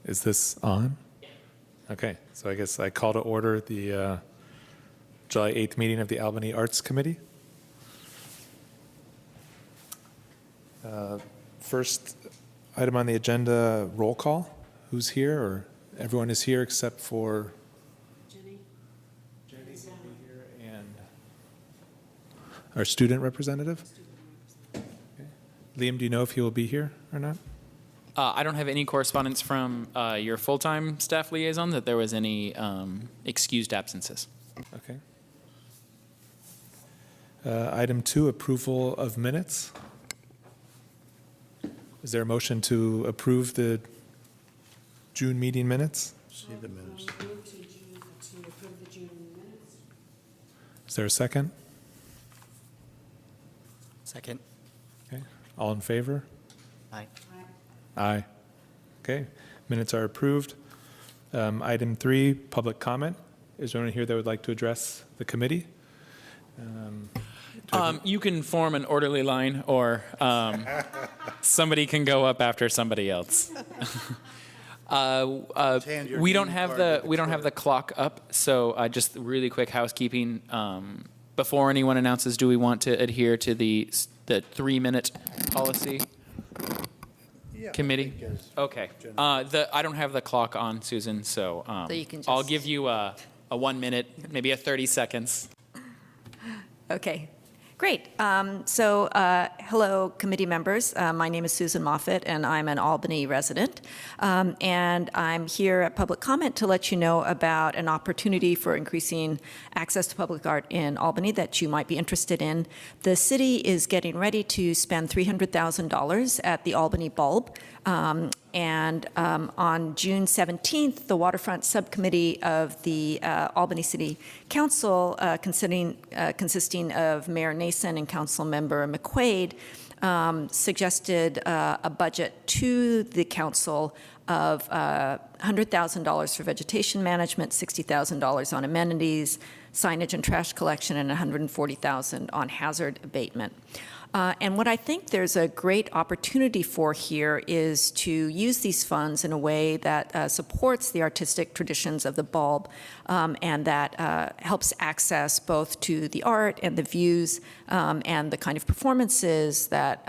Is this on? Okay, so I guess I call to order the July 8th meeting of the Albany Arts Committee. First item on the agenda, roll call. Who's here? Or everyone is here except for Jenny. Jenny's going to be here, and our student representative. Okay. Liam, do you know if he will be here or not? I don't have any correspondence from your full-time staff liaison that there was any excused absences. Okay. Item 2, approval of minutes. Is there a motion to approve the June meeting minutes? See the minutes. To approve the June minutes. Is there a second? Second. Okay. All in favor? Aye. Aye. Okay. Minutes are approved. Item 3, public comment. Is there anyone here that would like to address the committee? You can form an orderly line, or somebody can go up after somebody else. We don't have the clock up, so just really quick housekeeping. Before anyone announces, do we want to adhere to the 3-minute policy? Committee? Okay. I don't have the clock on, Susan, so, So you can I'll just- give you a 1 minute, maybe a 30 seconds. Okay, great. Hello, committee members. My name is Susan Moffett, and I'm an Albany resident. And I'm here at public comment to let you know about an opportunity for increasing access to public art in Albany that you might be interested in. The city is getting ready to spend $300,000 at the Albany Bulb. On June 17th, the Waterfront Subcommittee of the Albany City Council, consisting of Mayor Nason and Council Member McQuaid, suggested a budget to the council of $100,000 for vegetation management, $60,000 on amenities, signage and trash collection, and $140,000 on hazard abatement. And what I think there's a great opportunity for here is to use these funds in a way that supports the artistic traditions of the bulb, and that helps access both to the art and the views and the kind of performances that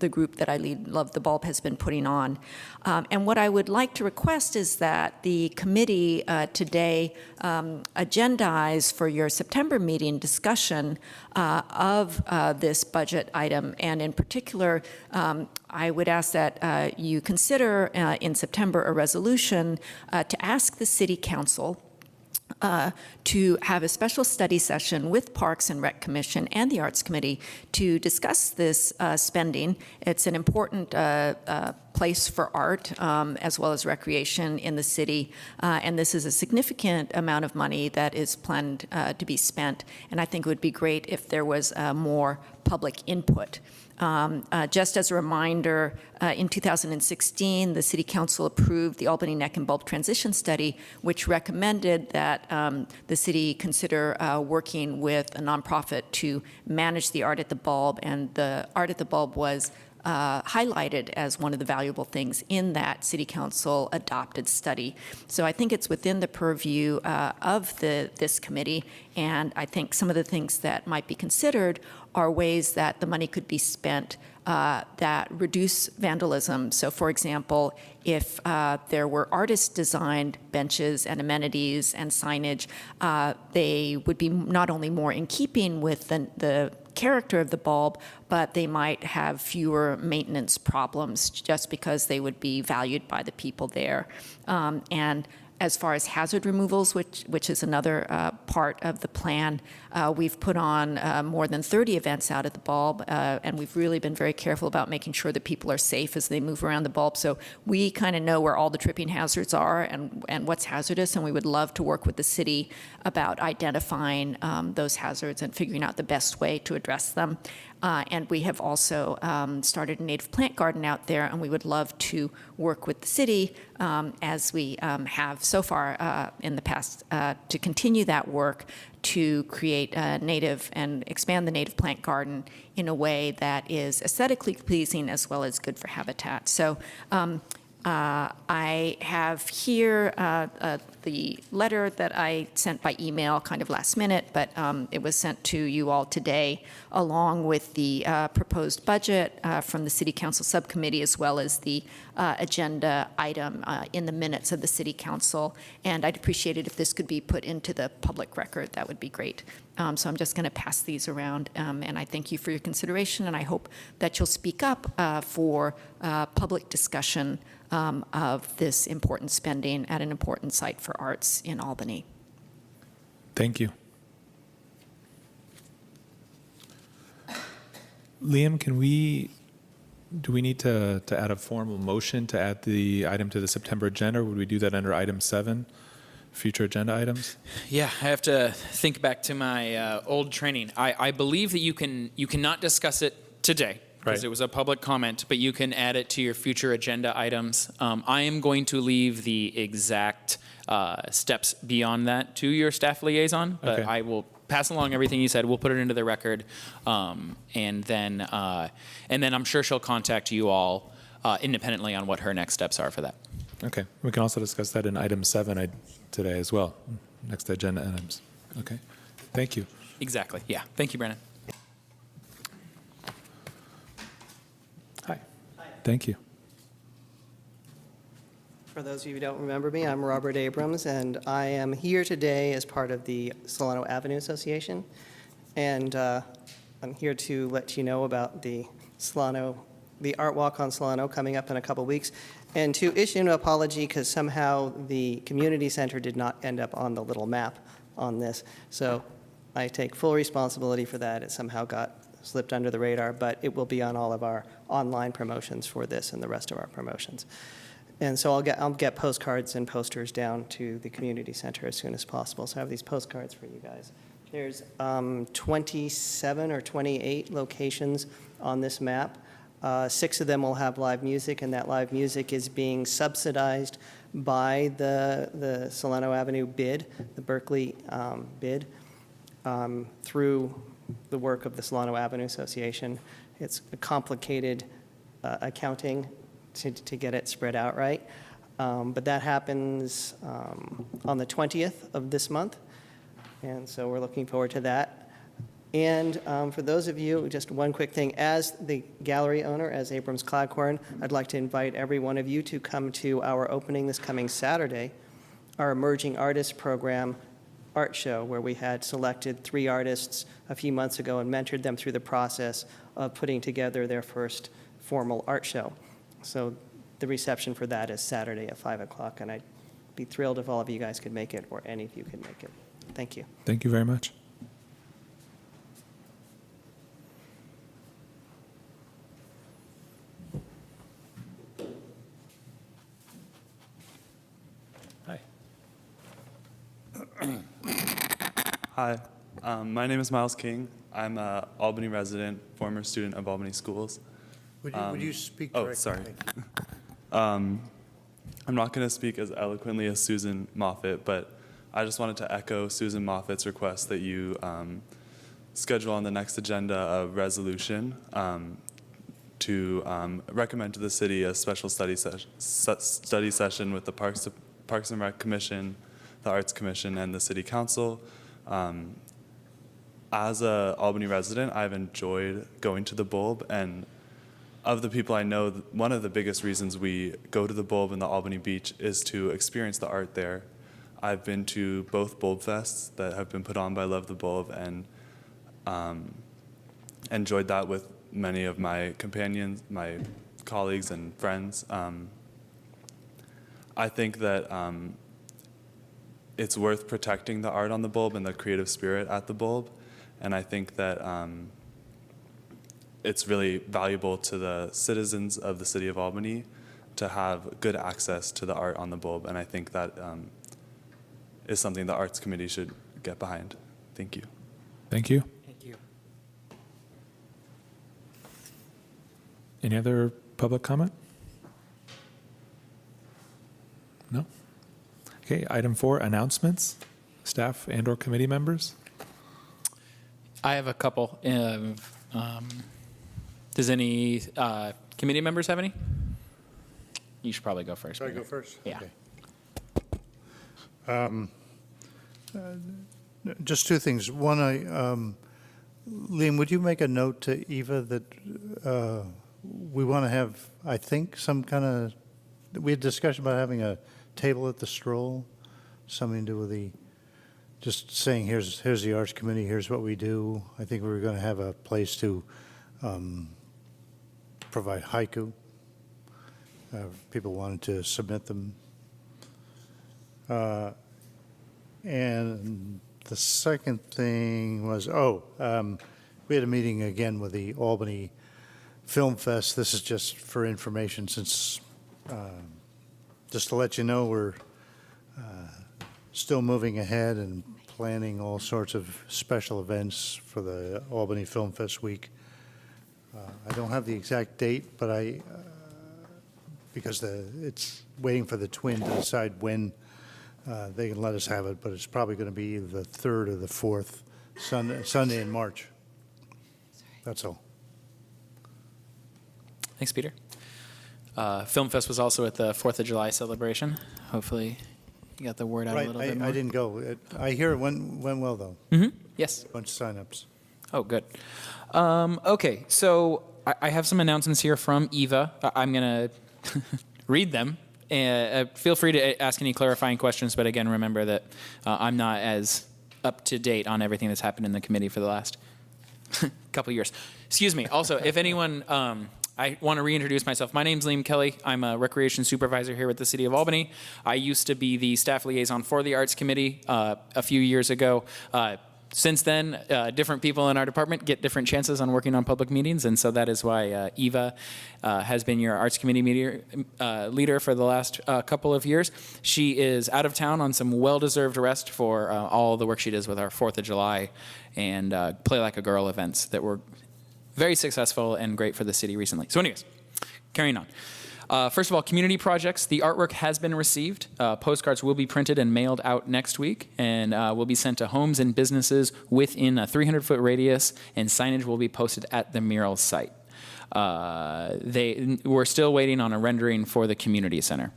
the group that I lead, Love the Bulb, has been putting on. And what I would like to request is that the committee today agendize for your September meeting discussion of this budget item. And in particular, I would ask that you consider in September a resolution to ask the City Council to have a special study session with Parks and Rec Commission and the Arts Committee to discuss this spending. It's an important place for art as well as recreation in the city, and this is a significant amount of money that is planned to be spent, and I think it would be great if there was more public input. Just as a reminder, in 2016, the City Council approved the Albany Neck and Bulb Transition Study, which recommended that the city consider working with a nonprofit to manage the art at the bulb, and the art at the bulb was highlighted as one of the valuable things in that City Council adopted study. So I think it's within the purview of this committee, and I think some of the things that might be considered are ways that the money could be spent that reduce vandalism. So for example, if there were artist-designed benches and amenities and signage, they would be not only more in keeping with the character of the bulb, but they might have fewer maintenance problems just because they would be valued by the people there. And as far as hazard removals, which is another part of the plan, we've put on more than 30 events out at the bulb, and we've really been very careful about making sure that people are safe as they move around the bulb. So we kind of know where all the tripping hazards are and what's hazardous, and we would love to work with the city about identifying those hazards and figuring out the best way to address them. And we have also started a native plant garden out there, and we would love to work with the city, as we have so far in the past, to continue that work to create a native and expand the native plant garden in a way that is aesthetically pleasing as well as good for habitat. So I have here the letter that I sent by email kind of last minute, but it was sent to you all today, along with the proposed budget from the City Council Subcommittee, as well as the agenda item in the minutes of the City Council. And I'd appreciate it if this could be put into the public record. That would be great. So I'm just going to pass these around, and I thank you for your consideration, and I hope that you'll speak up for public discussion of this important spending at an important site for arts in Albany. Thank you. Liam, do we need to add a formal motion to add the item to the September agenda, or would we do that under item 7, future agenda items? Yeah, I have to think back to my old training. I believe that you cannot discuss it today because Right. it was a public comment, but you can add it to your future agenda items. I am going to leave the exact steps beyond that to your staff liaison, but Okay. I will pass along everything you said. We'll put it into the record, and then I'm sure she'll contact you all independently on what her next steps are for that. Okay, we can also discuss that in item 7 today as well, next agenda items. Okay, thank you. Exactly. Yeah. Thank you, Brandon. Hi. Thank you. For those of you who don't remember me, I'm Robert Abrams, and I am here today as part of the Solano Avenue Association. And I'm here to let you know about the Art Walk on Solano coming up in a couple weeks, and to issue an apology because somehow the community center did not end up on the little map on this. So I take full responsibility for that. It somehow got slipped under the radar, but it will be on all of our online promotions for this and the rest of our promotions. And so I'll get postcards and posters down to the community center as soon as possible. So I have these postcards for you guys. There's 27 or 28 locations on this map. 6 of them will have live music, and that live music is being subsidized by the Solano Avenue bid, the Berkeley bid, through the work of the Solano Avenue Association. It's a complicated accounting to get it spread out right. But that happens on the 20th of this month, and so we're looking forward to that. And for those of you, just one quick thing, as the gallery owner, as Abrams Claghorn, I'd like to invite every one of you to come to our opening this coming Saturday, our Emerging Artists Program art show, where we had selected 3 artists a few months ago and mentored them through the process of putting together their first formal art show. So the reception for that is Saturday at 5 o'clock, and I'd be thrilled if all of you guys could make it, or any of you could make it. Thank you. Thank you very much. Hi. Hi, my name is Miles King. I'm an Albany resident, former student of Albany Schools. Would you speak Oh, directly? sorry. Thank you. I'm not going to speak as eloquently as Susan Moffett, but I just wanted to echo Susan Moffat's request that you schedule on the next agenda a resolution to recommend to the city a special study session with the Parks and Rec Commission, the Arts Commission, and the City Council. As a Albany resident, I've enjoyed going to the Bulb, and of the people I know, one of the biggest reasons we go to the Bulb and the Albany Beach is to experience the art there. I've been to both Bulb Fests that have been put on by Love the Bulb, and enjoyed that with many of my companions, my colleagues and friends. I think that it's worth protecting the art on the Bulb and the creative spirit at the Bulb, and I think that it's really valuable to the citizens of the city of Albany to have good access to the art on the Bulb, and I think that is something the Arts Committee should get behind. Thank you. Thank you. Thank you. Any other public comment? No? Okay, item 4, announcements, staff and/or committee members. I have a couple. Does any committee members have any? You should probably go first. Should I Peter. go first? Yeah. Okay. Just two things. One, Liam, would you make a note to Eva that we want to have, I think, some kind of, we had discussion about having a table at the stroll, something to do with the, just saying, here's the Arts Committee, here's what we do. I think we were going to have a place to provide haiku. People wanted to submit them. And the second thing was, we had a meeting again with the Albany Film Fest. This is just for information since, just to let you know, we're still moving ahead and planning all sorts of special events for the Albany Film Fest week. I don't have the exact date, but because it's waiting for the Twin to decide when they can let us have it, but it's probably going to be either the 3rd or the 4th Sunday in March. That's all. Thanks, Peter. Film Fest was also at the 4th of July celebration. Hopefully you got the word out a Right, little bit more. I didn't go. I hear it went well, though. Yes. Bunch of signups. Oh, good. Okay, so I have some announcements here from Eva. I'm going to read them. Feel free to ask any clarifying questions, but again, remember that I'm not as up to date on everything that's happened in the committee for the last couple years. Excuse me. Also, if anyone, I want to reintroduce myself. My name's Liam Kelly. I'm a recreation supervisor here with the City of Albany. I used to be the staff liaison for the Arts Committee a few years ago. Since then, different people in our department get different chances on working on public meetings, and so that is why Eva has been your Arts Committee leader for the last couple of years. She is out of town on some well-deserved rest for all the work she does with our 4th of July and Play Like a Girl events that were very successful and great for the city recently. So anyways, carrying on. First of all, community projects. The artwork has been received. Postcards will be printed and mailed out next week and will be sent to homes and businesses within a 300-foot radius, and signage will be posted at the mural site. We're still waiting on a rendering for the community center.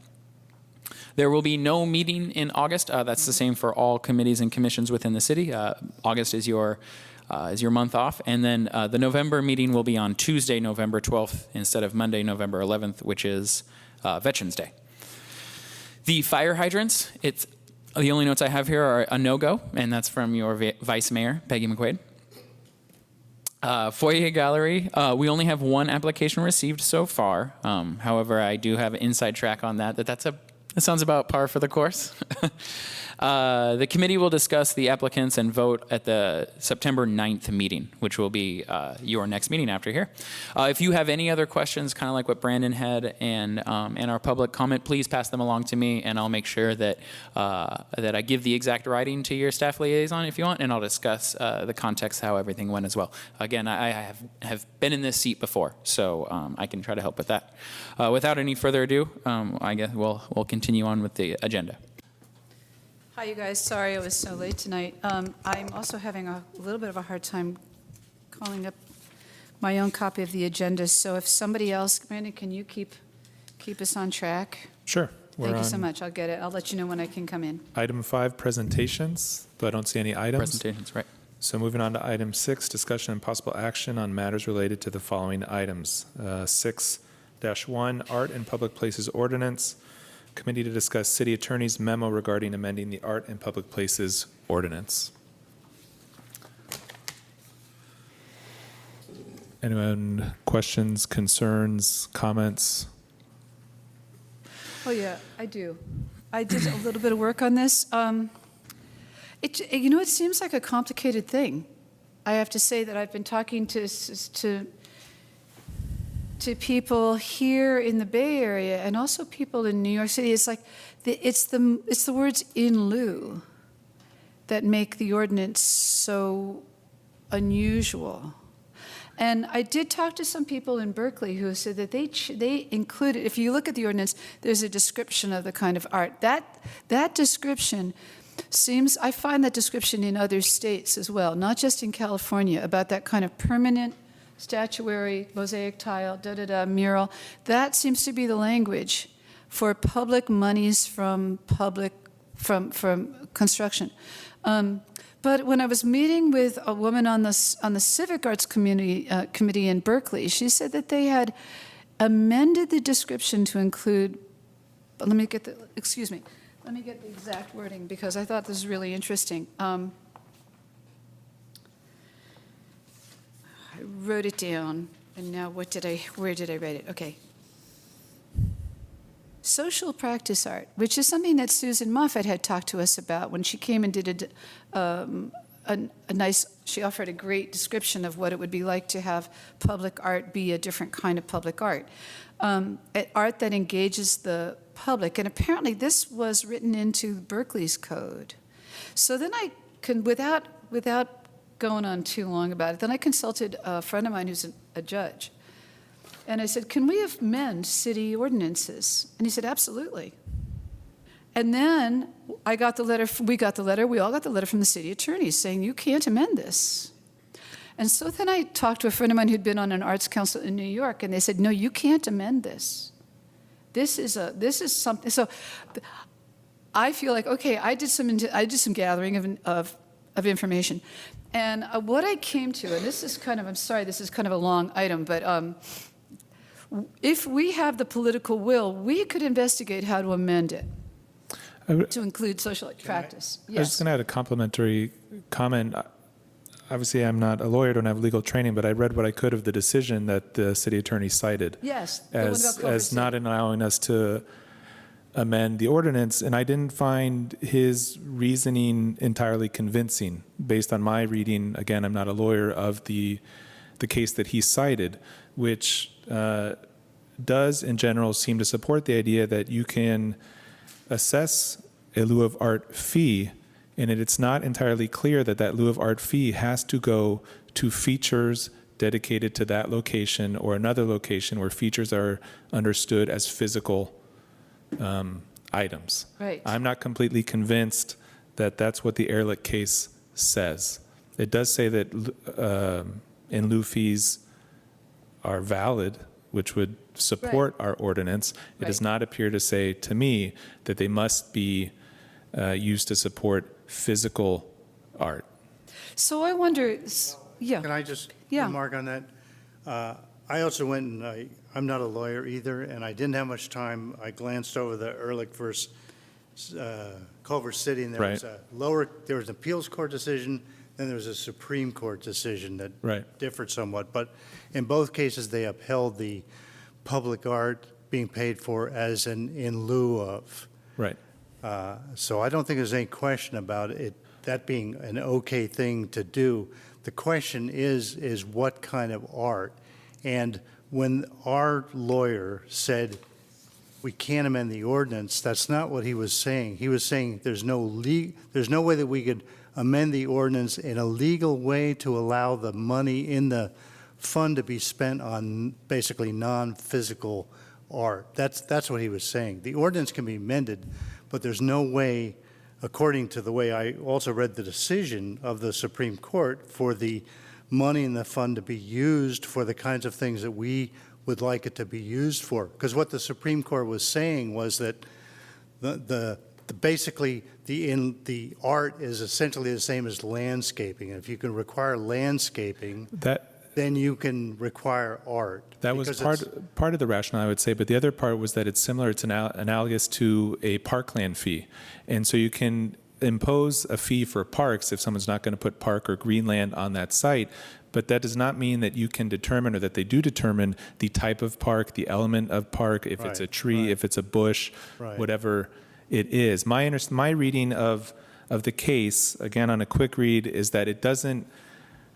There will be no meeting in August. That's the same for all committees and commissions within the city. August is your month off. And then the November meeting will be on Tuesday, November 12th, instead of Monday, November 11th, which is Veterans Day. The fire hydrants, the only notes I have here are a no-go, and that's from your Vice Mayor, Peggy McQuaid. Foyer Gallery, we only have one application received so far. However, I do have an inside track on that sounds about par for the course. The committee will discuss the applicants and vote at the September 9th meeting, which will be your next meeting after here. If you have any other questions, kind of like what Brandon had and our public comment, please pass them along to me, and I'll make sure that I give the exact writing to your staff liaison if you want, and I'll discuss the context, how everything went as well. Again, I have been in this seat before, so I can try to help with that. Without any further ado, I guess we'll continue on with the agenda. Hi, you guys. Sorry I was so late tonight. I'm also having a little bit of a hard time calling up my own copy of the agenda. So if somebody else, Brandon, can you keep us on track? Sure. Thank you so on much. I'll get it. I'll let you know when I can come in. Item 5, presentations, though I don't see any items. Presentations, right. So moving on to item 6, discussion and possible action on matters related to the following items. 6-1, Art in Public Places Ordinance. Committee to discuss City Attorney's memo regarding amending the Art in Public Places Ordinance. Anyone, questions, concerns, comments? Oh, yeah, I do. I did a little bit of work on this. It seems like a complicated thing. I have to say that I've been talking to people here in the Bay Area and also people in New York City. It's like it's the words "in lieu" that make the ordinance so unusual. And I did talk to some people in Berkeley who said that they included, if you look at the ordinance, there's a description of the kind of art. That description I find that description in other states as well, not just in California, about that kind of permanent statuary, mosaic tile, mural. That seems to be the language. for public monies from construction. But when I was meeting with a woman on the Civic Arts Committee in Berkeley, she said that they had amended the description to include, let me get the exact wording because I thought this was really interesting. I wrote it down, and now where did I write it? Okay. Social practice art, which is something that Susan Moffett had talked to us about when she came and did she offered a great description of what it would be like to have public art be a different kind of public art. Art that engages the public, and apparently this was written into Berkeley's code. So then I can, without going on too long about it, then I consulted a friend of mine who's a judge. And I said, can we amend city ordinances? And he said, absolutely. And then we all got the letter from the city attorney saying, you can't amend this. And so then I talked to a friend of mine who'd been on an arts council in New York, and they said, no, you can't amend this. This is something. So I feel like, okay, I did some gathering of information. And what I came to, and this is kind of, I'm sorry, this is kind of a long item, but if we have the political will, we could investigate how to amend it to include social practice. I was just going to add a complimentary comment. Obviously, I'm not a lawyer, don't have legal training, but I read what I could of the decision that the city attorney cited Yes, the one about Culver as City. not allowing us to amend the ordinance, and I didn't find his reasoning entirely convincing based on my reading. Again, I'm not a lawyer, of the case that he cited, which does in general seem to support the idea that you can assess a lieu of art fee, and it's not entirely clear that that lieu of art fee has to go to features dedicated to that location or another location where features are understood as physical items. Right. I'm not completely convinced that that's what the Ehrlich case says. It does say that in lieu fees are valid, which would support our ordinance. It does not appear to say to me that they must be used to support physical art. So I wonder, yeah. Can I just Yeah. remark on that? I also went and I'm not a lawyer either, and I didn't have much time. I glanced over the Ehrlich versus Culver City, and there was an appeals court decision, then there was a Supreme Court decision that differed somewhat. But in both cases, they upheld the public art being paid for as an in lieu of. Right. So I don't think there's any question about it, that being an okay thing to do. The question is what kind of art? And when our lawyer said we can't amend the ordinance, that's not what he was saying. He was saying there's no way that we could amend the ordinance in a legal way to allow the money in the fund to be spent on basically non-physical art. That's what he was saying. The ordinance can be amended, but there's no way, according to the way I also read the decision of the Supreme Court, for the money in the fund to be used for the kinds of things that we would like it to be used for. Because what the Supreme Court was saying was that basically the art is essentially the same as landscaping. And if you can require landscaping, then you can require art. That was part of the rationale, I would say, but the other part was that it's similar, it's analogous to a parkland fee. And so you can impose a fee for parks if someone's not going to put park or greenland on that site, but that does not mean that you can determine, or that they do determine, the type of park, the element of park, if it's a tree, if it's a bush, whatever it is. My reading of the case, again on a quick read, is that it doesn't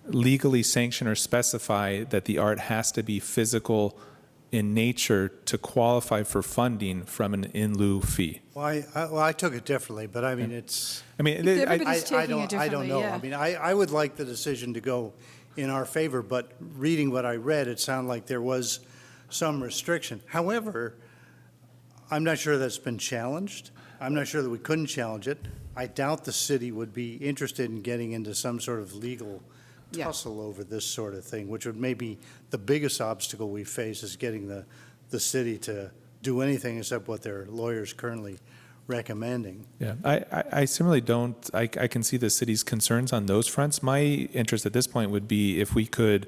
legally sanction or specify that the art has to be physical in nature to qualify for funding from an in lieu fee. Well, I took it differently, but I mean, Everybody's taking it I don't differently, know. yeah. I mean, I would like the decision to go in our favor, but reading what I read, it sounded like there was some restriction. However, I'm not sure that's been challenged. I'm not sure that we couldn't challenge it. I doubt the city would be interested in getting into some sort of legal tussle over this sort of thing, which would maybe the biggest obstacle we face is getting the city to do anything except what their lawyer's currently recommending. Yeah, I similarly don't, I can see the city's concerns on those fronts. My interest at this point would be if we could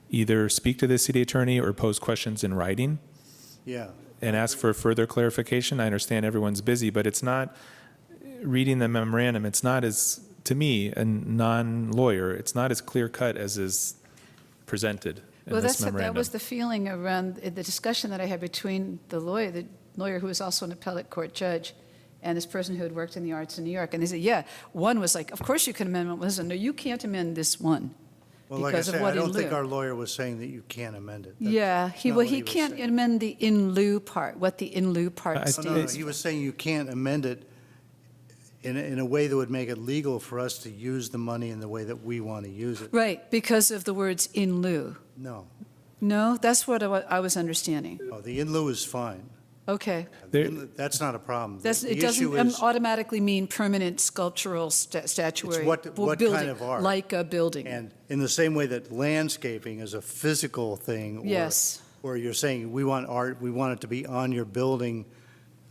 either speak to the city attorney or pose questions in writing Yeah. and ask for further clarification. I understand everyone's busy, but it's not, reading the memorandum, it's not as, to me, a non-lawyer, it's not as clear-cut as is presented in Well, this that memorandum. was the feeling around the discussion that I had between the lawyer who was also an appellate court judge, and this person who had worked in the arts in New York. And they said, yeah, one was like, of course you can amend one. Listen, no, you can't amend this one. Well, like I because of say, what I don't in think lieu. our lawyer was saying that you can't amend it. Yeah, That's not what he was can't saying. amend the in lieu part, what the in lieu part I- No, states. he was saying you can't amend it in a way that would make it legal for us to use the money in the way that we want to use it. Right, because of the words in lieu. No, No, that's what I was understanding. no, the in lieu is fine. Okay. There- That's not a problem. That's, The it issue doesn't is, automatically mean permanent sculptural statuary what kind building, of art. like a building. and in the same way that landscaping is a physical thing. Yes. Or you're saying, we want art, we want it to be on your building,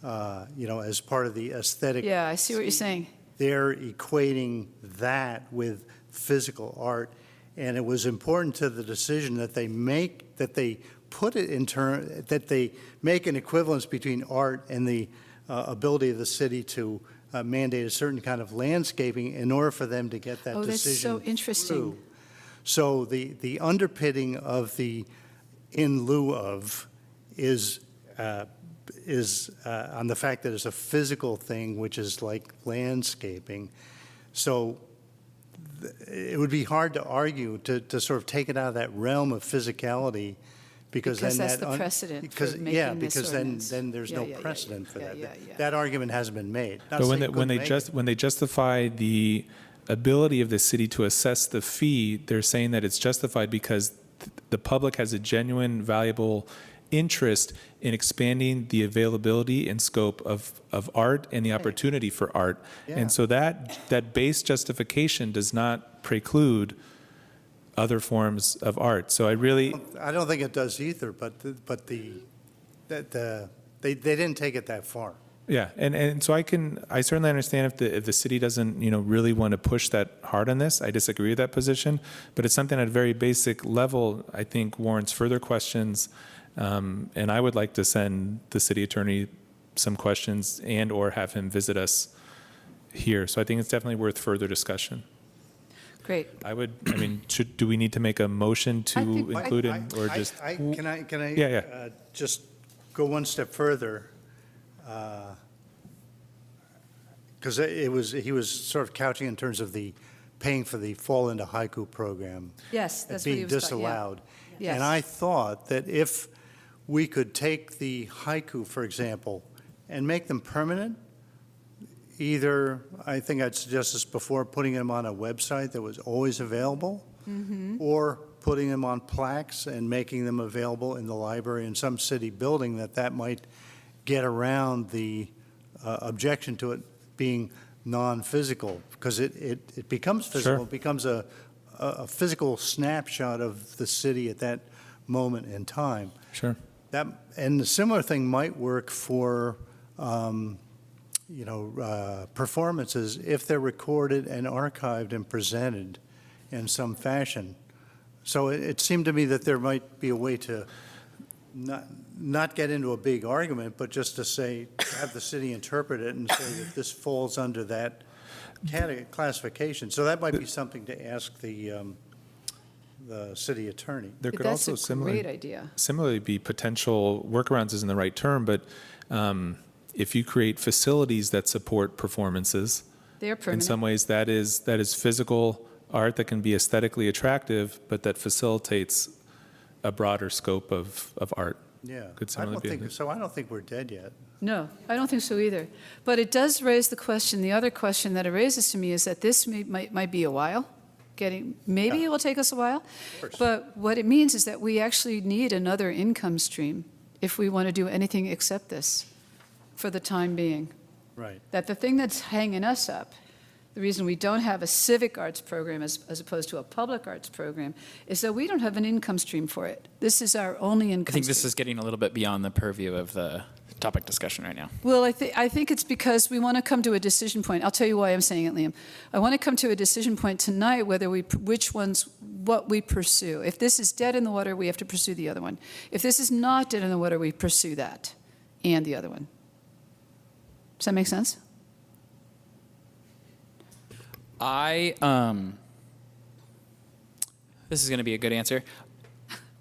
as part of the aesthetic. Yeah, I see what you're saying. They're equating that with physical art. And it was important to the decision that they put it in that they make an equivalence between art and the ability of the city to mandate a certain kind of landscaping in order for them to get that Oh, that's decision so interesting. through. So the underpinning of the in lieu of is on the fact that it's a physical thing, which is like landscaping. So it would be hard to argue to sort of take it out of that realm of physicality, because then Because that's that the precedent for because making yeah, this because ordinance. then there's Yeah, no yeah, yeah, precedent yeah, for that. yeah, yeah. That argument hasn't been made. Not But saying it couldn't make it. when they justify the ability of the city to assess the fee, they're saying that it's justified because the public has a genuine, valuable interest in expanding the availability and scope of art and the opportunity for art. Yeah. And so that base justification does not preclude other forms of art. So I don't think it does either, but they didn't take it that far. Yeah, and so I certainly understand if the city doesn't, really want to push that hard on this. I disagree with that position, but it's something at a very basic level I think warrants further questions. And I would like to send the city attorney some questions and or have him visit us here. So I think it's definitely worth further discussion. Great. Do we need to make a motion to I think- include him or just? Can I? Yeah. Just go one step further? Because he was sort of couching in terms of the paying for the Fall into Haiku program. Yes, as that's what he being was talking, yeah. disallowed. Yes. And I thought that if we could take the haiku, for example, and make them permanent, either, I think I'd suggest this before, putting them on a website that was always available, Mm-hmm. or putting them on plaques and making them available in the library in some city building, that might get around the objection to it being non-physical, because it becomes physical. Sure. It becomes a physical snapshot of the city at that moment in time. Sure. And a similar thing might work for, performances if they're recorded and archived and presented in some fashion. So it seemed to me that there might be a way to not get into a big argument, but just to say, have the city interpret it and say that this falls under that classification. So that might be something to ask the city attorney. There could That's also a great idea. similarly be potential workarounds isn't the right term, but if you create facilities that support performances, They're in permanent. some ways that is physical art that can be aesthetically attractive, but that facilitates a broader scope of art. Yeah, Could I similarly don't be a think, good- so I don't think we're dead yet. No, I don't think so either. But it does raise the question, the other question that it raises to me is that this might be a while, maybe Yeah. it will take us a while. course. But what it means is that we actually need another income stream if we want to do anything except this for the time being. Right. That the thing that's hanging us up, the reason we don't have a civic arts program as opposed to a public arts program, is that we don't have an income stream for it. This is our only income I think stream. this is getting a little bit beyond the purview of the topic discussion right now. Well, I think it's because we want to come to a decision point. I'll tell you why I'm saying it, Liam. I want to come to a decision point tonight whether what we pursue. If this is dead in the water, we have to pursue the other one. If this is not dead in the water, we pursue that and the other one. Does that make sense? This is going to be a good answer.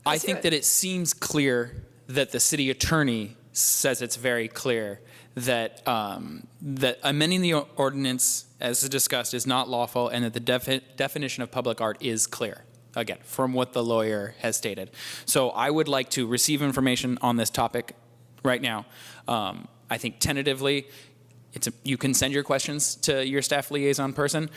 I Let's hear think it. that it seems clear that the city attorney says it's very clear that that amending the ordinance, as discussed, is not lawful, and that the definition of public art is clear. Again, from what the lawyer has stated. So I would like to receive information on this topic right now. I think tentatively, you can send your questions to your staff liaison person.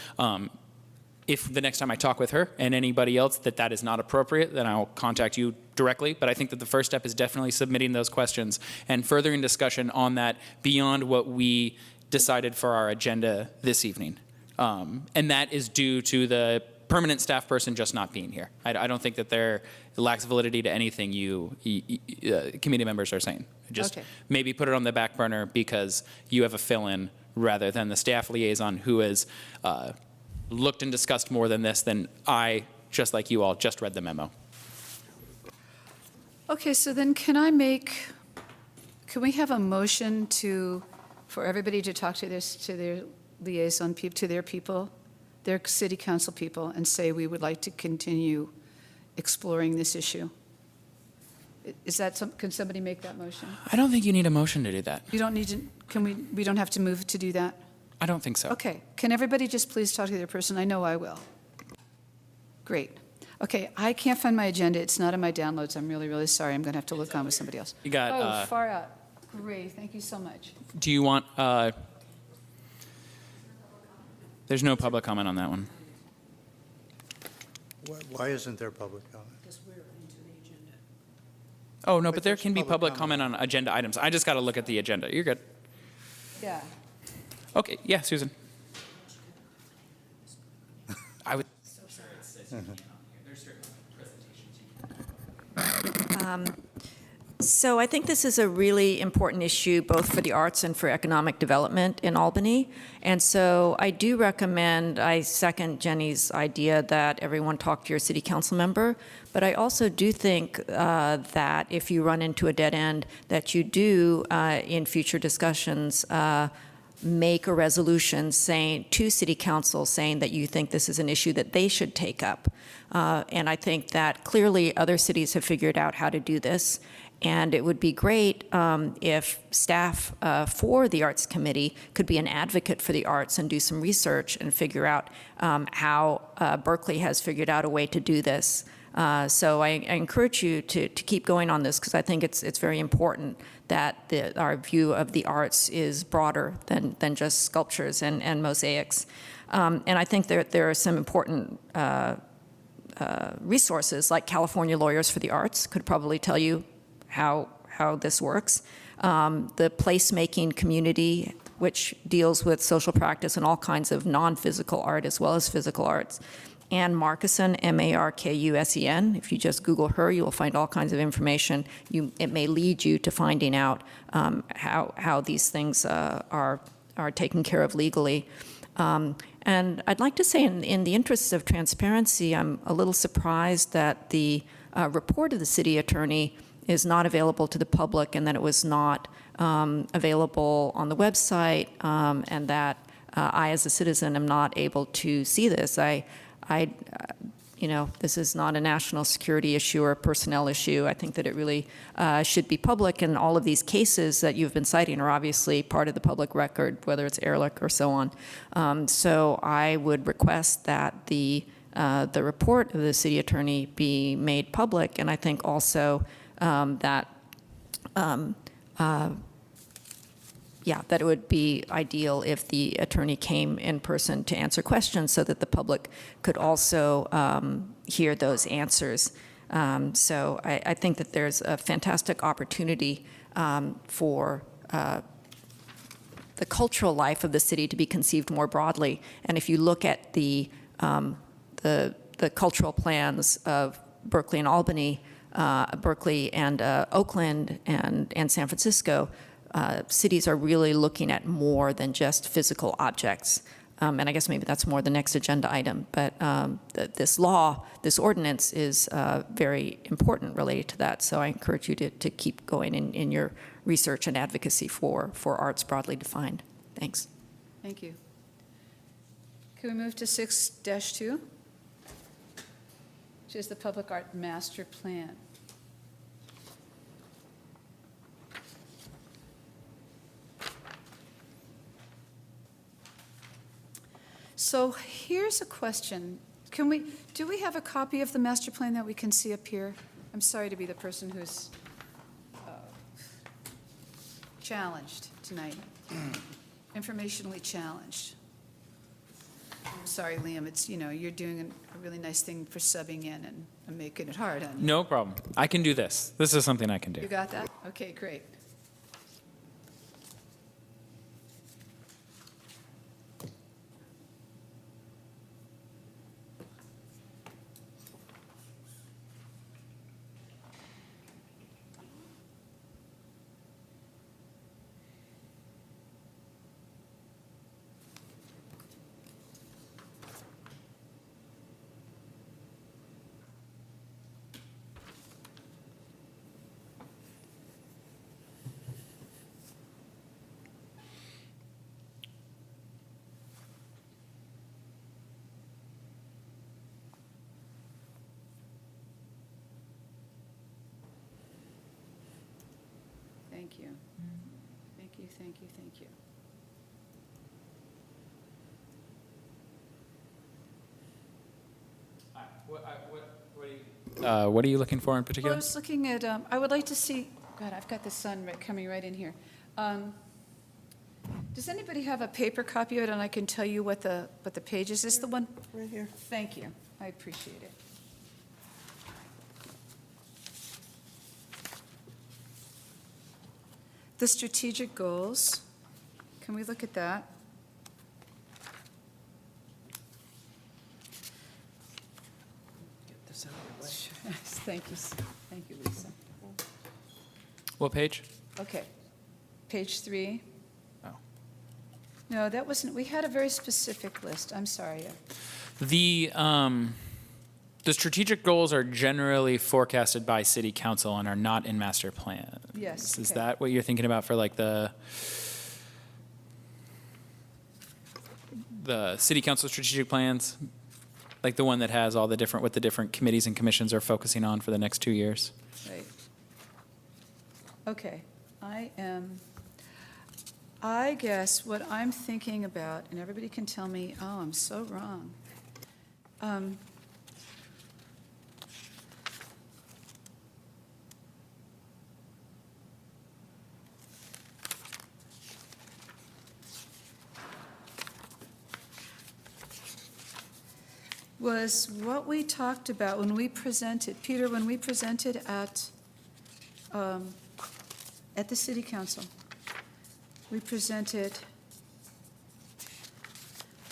If the next time I talk with her and anybody else that is not appropriate, then I'll contact you directly. But I think that the first step is definitely submitting those questions and furthering discussion on that beyond what we decided for our agenda this evening. And that is due to the permanent staff person just not being here. I don't think that there lacks validity to anything you committee members are saying. Just Okay. maybe put it on the back burner because you have a fill-in rather than the staff liaison who has looked and discussed more than this than I, just like you all, just read the memo. Okay, so then can we have a motion for everybody to talk to their liaison people, to their people, their city council people, and say we would like to continue exploring this issue? Can somebody make that motion? I don't think you need a motion to do that. You don't need to, we don't have to move to do that? I don't think so. Okay, can everybody just please talk to their person? I know I will. Great. Okay, I can't find my agenda. It's not in my downloads. I'm really, really sorry. I'm going to have to look on with somebody else. You got, Oh, far out. Great, thank you so much. do you want, there's no public comment on that one. Why isn't there public comment? Oh, no, Wait, but there there's can be public public comment on agenda items. I just got to look at the agenda. You're good. Yeah. Okay, yeah, Susan. I would. So I think this is a really important issue both for the arts and for economic development in Albany. And so I do recommend, I second Jenny's idea that everyone talk to your city council member. But I also do think that if you run into a dead end, that you do, in future discussions, make a resolution saying to city council saying that you think this is an issue that they should take up. And I think that clearly other cities have figured out how to do this. And it would be great if staff for the Arts Committee could be an advocate for the arts and do some research and figure out how Berkeley has figured out a way to do this. So I encourage you to keep going on this because I think it's very important that our view of the arts is broader than just sculptures and mosaics. And I think there are some important resources like California Lawyers for the Arts could probably tell you how this works. The placemaking community, which deals with social practice and all kinds of non-physical art as well as physical arts. Ann Markusen, Markusen. If you just Google her, you will find all kinds of information. It may lead you to finding out how these things are taken care of legally. And I'd like to say, in the interests of transparency, I'm a little surprised that the report of the city attorney is not available to the public and that it was not available on the website and that I, as a citizen, am not able to see this. This is not a national security issue or a personnel issue. I think that it really should be public, and all of these cases that you've been citing are obviously part of the public record, whether it's Ehrlich or so on. So I would request that the report of the city attorney be made public, and I think also that it would be ideal if the attorney came in person to answer questions so that the public could also hear those answers. So I think that there's a fantastic opportunity for the cultural life of the city to be conceived more broadly. And if you look at the cultural plans of Berkeley and Albany, Berkeley and Oakland and San Francisco, cities are really looking at more than just physical objects. And I guess maybe that's more the next agenda item. But this law, this ordinance is very important related to that. So I encourage you to keep going in your research and advocacy for arts broadly defined. Thanks. Thank you. Can we move to 6-2? Which is the Public Art Master Plan. So here's a question. Do we have a copy of the master plan that we can see up here? I'm sorry to be the person who's challenged tonight, informationally challenged. I'm sorry, Liam, it's, you're doing a really nice thing for subbing in, and I'm making it hard on you. No problem. I can do this. This is something I can do. You got that? Okay, great. Thank you. Thank you, thank you, thank you. What are you looking for in Well, I particular? was looking at, I would like to see, God, I've got the sun coming right in here. Does anybody have a paper copy of it, and I can tell you what the page is? Is this the one? Right here. Thank you. I appreciate it. The strategic goals. Can we look at that? Get this out of the way. Sure. Thank you. Thank you, Lisa. What page? Okay. Page 3. Oh. No, that wasn't, we had a very specific list. I'm sorry. The strategic goals are generally forecasted by city council and are not in master plan. Yes, Is okay. that what you're thinking about for like the city council strategic plans? Like the one that has all the different, what the different committees and commissions are focusing on for the next 2 years? Right. Okay. I guess what I'm thinking about, and everybody can tell me, oh, I'm so wrong. Was what we talked about when we presented, Peter, when we presented at the city council. We presented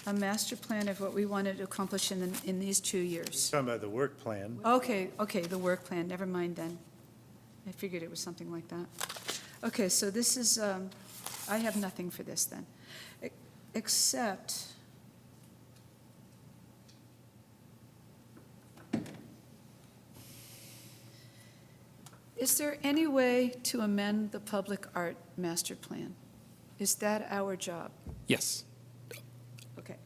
a master plan of what we wanted to accomplish in these 2 years. Talking about the work plan. Okay, the work plan, never mind then. I figured it was something like that. Okay, so this is, I have nothing for this then, except, is there any way to amend the public art master plan? Is that our job? Yes. Okay,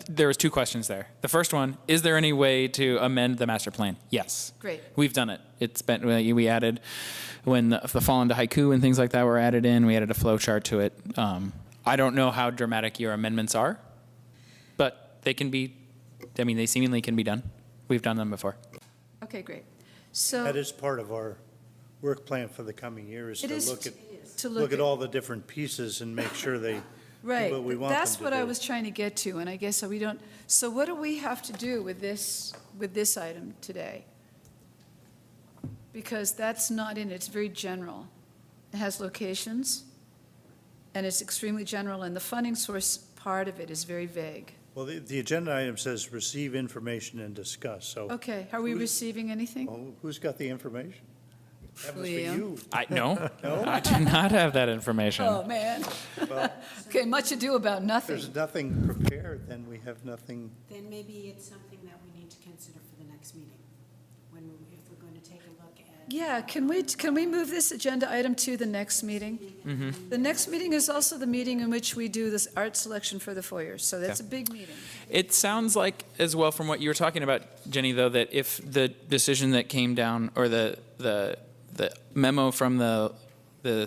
There was 2 questions there. The first one, is there any way to amend the master plan? Yes. great. We've done it. It's been, we added, when the fall into haiku and things like that were added in, we added a flow chart to it. I don't know how dramatic your amendments are, but they can be, they seemingly can be done. We've done them before. Okay, great. So. That is part of our work plan for the coming year, is It to is look at, to look at all the different pieces and make sure they do Right. what we want them That's to what I do. was trying to get to, and I guess we don't, so what do we have to do with this item today? Because that's not in it, it's very general. It has locations, and it's extremely general, and the funding source part of it is very vague. Well, the agenda item says receive information and discuss, so Okay, are we receiving anything? well, who's got the information? That was for Liam. you. No, I do not have that information. Oh, man. Okay, much ado about If nothing. there's nothing prepared, then we have nothing. Then maybe it's something that we need to consider for the next meeting, if we're going to take a look at. Yeah, can we move this agenda item to the next meeting? The next meeting is also the meeting in which we do this art selection for the foyer, so that's a big meeting. It sounds like, as well, from what you were talking about, Jenny, though, that if the decision that came down, or the memo from the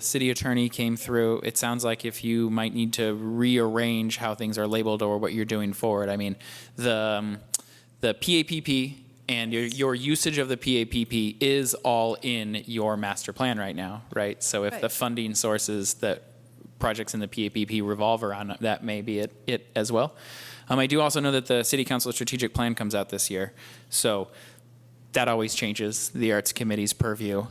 city attorney came through, it sounds like if you might need to rearrange how things are labeled or what you're doing forward. I mean, the PAPP and your usage of the PAPP is all in your master plan right now, right? So if the Right. funding sources that projects in the PAPP revolve around, that may be it as well. I do also know that the City Council strategic plan comes out this year, so that always changes the Arts Committee's purview,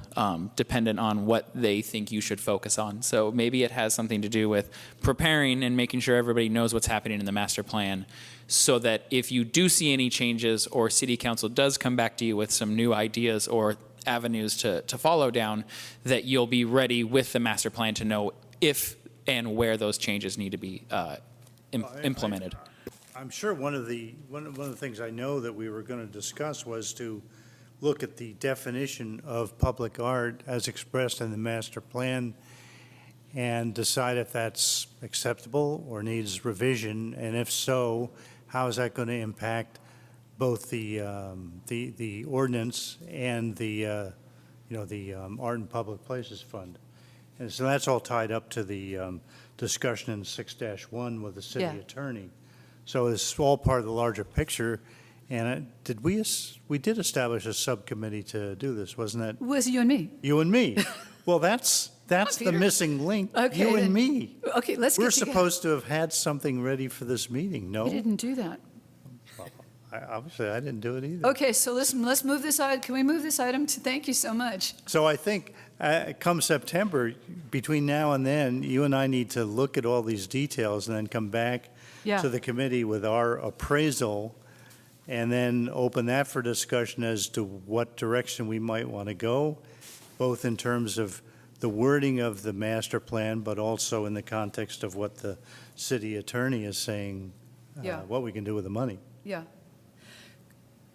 dependent on what they think you should focus on. So maybe it has something to do with preparing and making sure everybody knows what's happening in the master plan, so that if you do see any changes or City Council does come back to you with some new ideas or avenues to follow down, that you'll be ready with the master plan to know if and where those changes need to be implemented. I'm sure one of the things I know that we were going to discuss was to look at the definition of public art as expressed in the master plan and decide if that's acceptable or needs revision, and if so, how is that going to impact both the ordinance and the Art and Public Places Fund. And so that's all tied up to the discussion in 6-1 with the city Yeah. attorney. So it's all part of the larger picture. And we did establish a subcommittee to do this, wasn't that Was you and me? you and me? Well, that's the Peter. missing link, Okay, you then. and me. Okay, let's We're get together. supposed to have had something ready for this meeting, no? We didn't do that. Obviously, I didn't do it either. Okay, so let's move this item. Can we move this item to, thank you so much. So I think come September, between now and then, you and I need to look at all these details and then come back Yeah. to the committee with our appraisal, and then open that for discussion as to what direction we might want to go, both in terms of the wording of the master plan, but also in the context of what the city attorney is saying, Yeah. what we can do with the money. Yeah.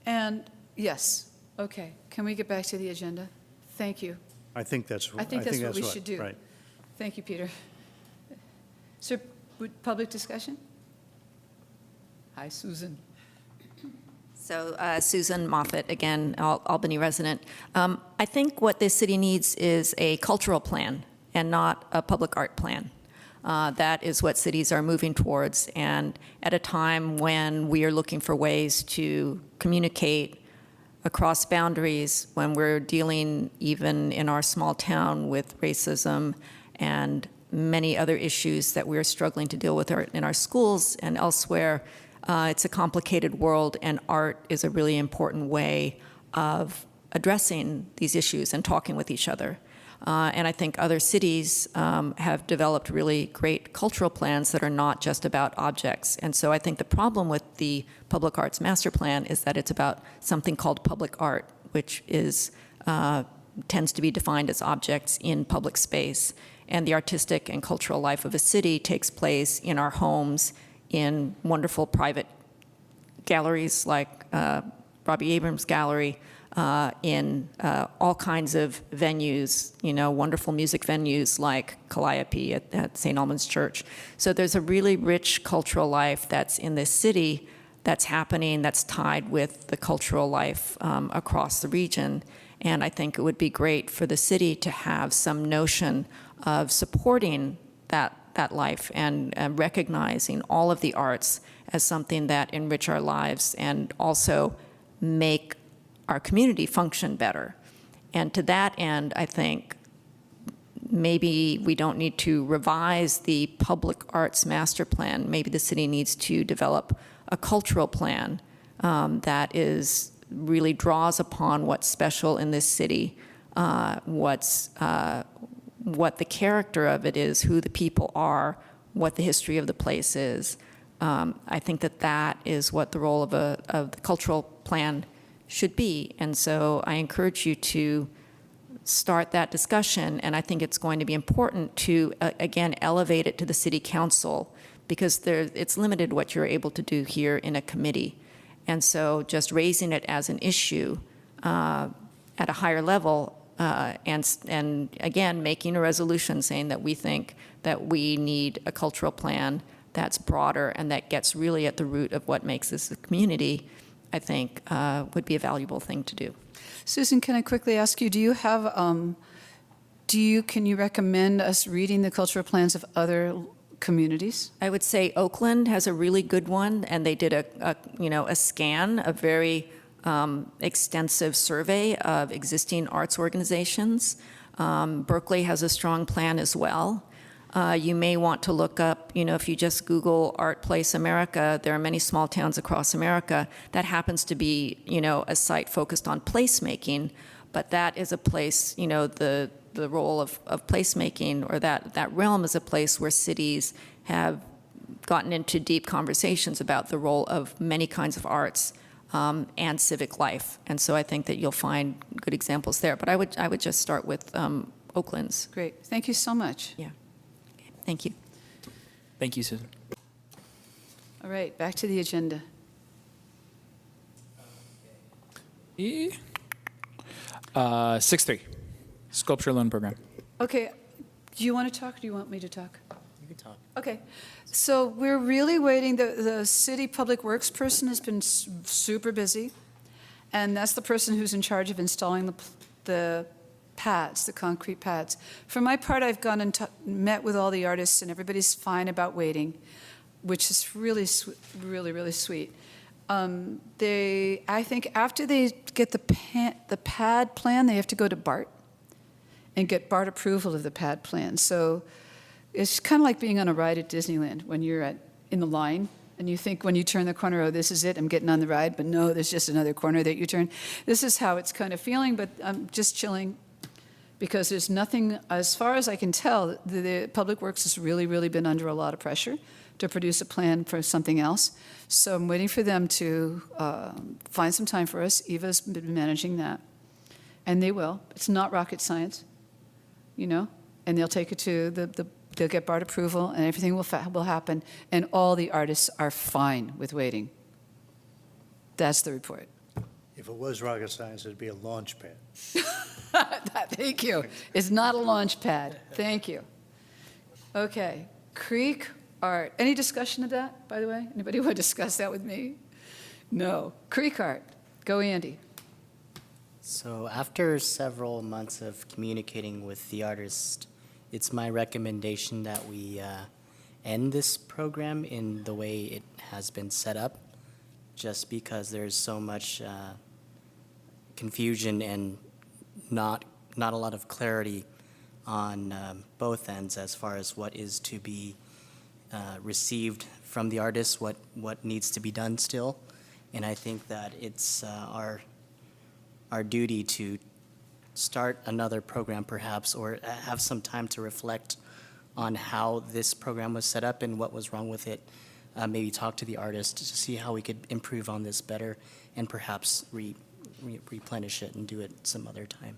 And, yes, okay. Can we get back to the agenda? Thank you. I think that's I think that's what we should do. Right. Thank you, Peter. Sir, public discussion? Hi, Susan. So Susan Moffett, again, Albany resident. I think what this city needs is a cultural plan and not a public art plan. That is what cities are moving towards. And at a time when we are looking for ways to communicate across boundaries, when we're dealing even in our small town with racism and many other issues that we're struggling to deal with in our schools and elsewhere, it's a complicated world, and art is a really important way of addressing these issues and talking with each other. And I think other cities have developed really great cultural plans that are not just about objects. And so I think the problem with the Public Arts Master Plan is that it's about something called public art, which is tends to be defined as objects in public space. And the artistic and cultural life of a city takes place in our homes, in wonderful private galleries like Robbie Abrams Gallery, in all kinds of venues, wonderful music venues like Calliope at St. Almon's Church. So there's a really rich cultural life that's in this city that's happening, that's tied with the cultural life across the region. And I think it would be great for the city to have some notion of supporting that life and recognizing all of the arts as something that enrich our lives and also make our community function better. And to that end, I think maybe we don't need to revise the public arts master plan. Maybe the city needs to develop a cultural plan that really draws upon what's special in this city, what the character of it is, who the people are, what the history of the place is. I think that is what the role of the cultural plan should be. And so I encourage you to start that discussion, and I think it's going to be important to, again, elevate it to the city council, because it's limited what you're able to do here in a committee. And so just raising it as an issue at a higher level, and again, making a resolution saying that we think that we need a cultural plan that's broader and that gets really at the root of what makes this a community, I think would be a valuable thing to do. Susan, can I quickly ask you, do you have, can you recommend us reading the cultural plans of other communities? I would say Oakland has a really good one, and they did a scan, a very extensive survey of existing arts organizations. Berkeley has a strong plan as well. You may want to look up, if you just Google Art Place America, there are many small towns across America. That happens to be, a site focused on placemaking, but that is a place, the role of placemaking, or that realm is a place where cities have gotten into deep conversations about the role of many kinds of arts and civic life. And so I think that you'll find good examples there. But I would just start with Oakland's. Great. Thank you so much. Yeah. Thank you. Thank you, Susan. All right, back to the agenda. 6.3, sculpture loan program. Okay, do you want to talk, or do you want me to talk? You can talk. Okay, so we're really waiting. The city public works person has been super busy, and that's the person who's in charge of installing the pads, the concrete pads. For my part, I've gone and met with all the artists, and everybody's fine about waiting, which is really, really sweet. I think after they get the pad plan, they have to go to BART and get BART approval of the pad plan. So it's kind of like being on a ride at Disneyland when you're in the line and you think when you turn the corner, oh, this is it, I'm getting on the ride, but no, there's just another corner that you turn. This is how it's kind of feeling, but I'm just chilling because there's nothing, as far as I can tell, the Public Works has really been under a lot of pressure to produce a plan for something else. So I'm waiting for them to find some time for us. Eva's been managing that. And they will. It's not rocket science, and they'll take it to they'll get BART approval, and everything will happen, and all the artists are fine with waiting. That's the report. If it was rocket science, it'd be a launch pad. Thank you. It's not a launch pad. Thank you. Okay, Creek Art. Any discussion of that, by the way? Anybody want to discuss that with me? No. Creek Art. Go, Andy. So after several months of communicating with the artist, it's my recommendation that we end this program in the way it has been set up, just because there's so much confusion and not a lot of clarity on both ends as far as what is to be received from the artist, what needs to be done still. And I think that it's our duty to start another program perhaps, or have some time to reflect on how this program was set up and what was wrong with it. Maybe talk to the artist to see how we could improve on this better, and perhaps replenish it and do it some other time.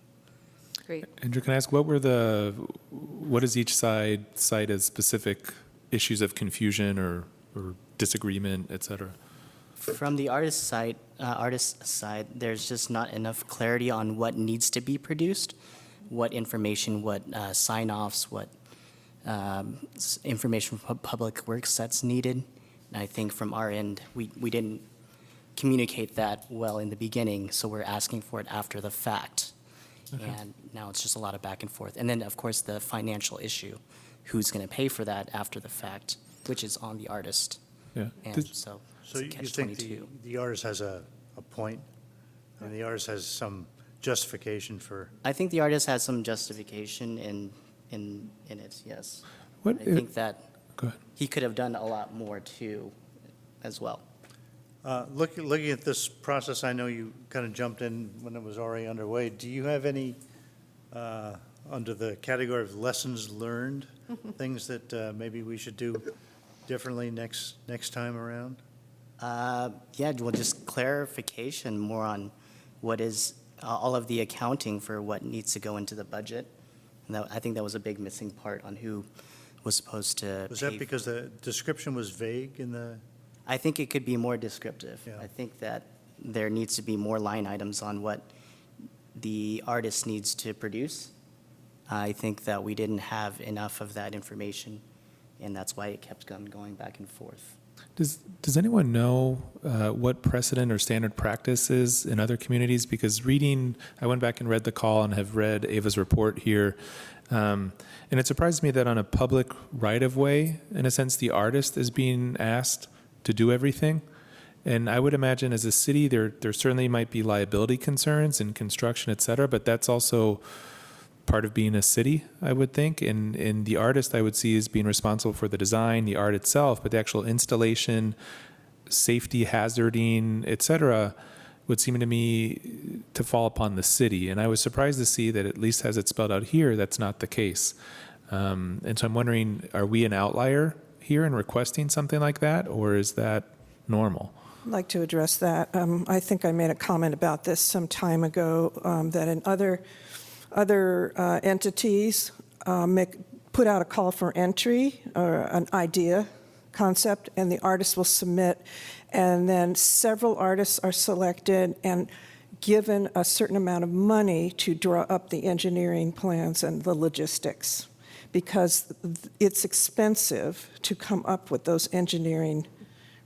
Great. Andrew, can I ask, what does each side cite as specific issues of confusion or disagreement, et cetera? From the artist's side, there's just not enough clarity on what needs to be produced, what information, what sign-offs, what information from Public Works that's needed. And I think from our end, we didn't communicate that well in the beginning, so we're asking for it after the fact. Okay. And now it's just a lot of back and forth. And then, of course, the financial issue. Who's going to pay for that after the fact, which is on the artist. Yeah. And so So it's a you think catch-22. the artist has a point? And the artist has some justification for, I think the artist has some justification in it, yes. What I think that Go ahead. he could have done a lot more too, as well. looking at this process, I know you kind of jumped in when it was already underway. Do you have any, under the category of lessons learned, things that maybe we should do differently next time around? Yeah, well, just clarification more on what is all of the accounting for what needs to go into the budget. And I think that was a big missing part on who was supposed to Was pay that because the description was vague in the, I think it could be more descriptive. Yeah. I think that there needs to be more line items on what the artist needs to produce. I think that we didn't have enough of that information, and that's why it kept going back and forth. Does anyone know what precedent or standard practice is in other communities? Because I went back and read the call and have read Ava's report here, and it surprised me that on a public right-of-way, in a sense, the artist is being asked to do everything. And I would imagine as a city, there certainly might be liability concerns in construction, et cetera, but that's also part of being a city, I would think. And the artist I would see as being responsible for the design, the art itself, but the actual installation, safety hazarding, et cetera, would seem to me to fall upon the city. And I was surprised to see that, at least as it's spelled out here, that's not the case. And so I'm wondering, are we an outlier here in requesting something like that, or is that normal? I'd like to address that. I think I made a comment about this some time ago, that in other entities put out a call for entry or an idea, concept, and the artist will submit, and then several artists are selected and given a certain amount of money to draw up the engineering plans and the logistics, because it's expensive to come up with those engineering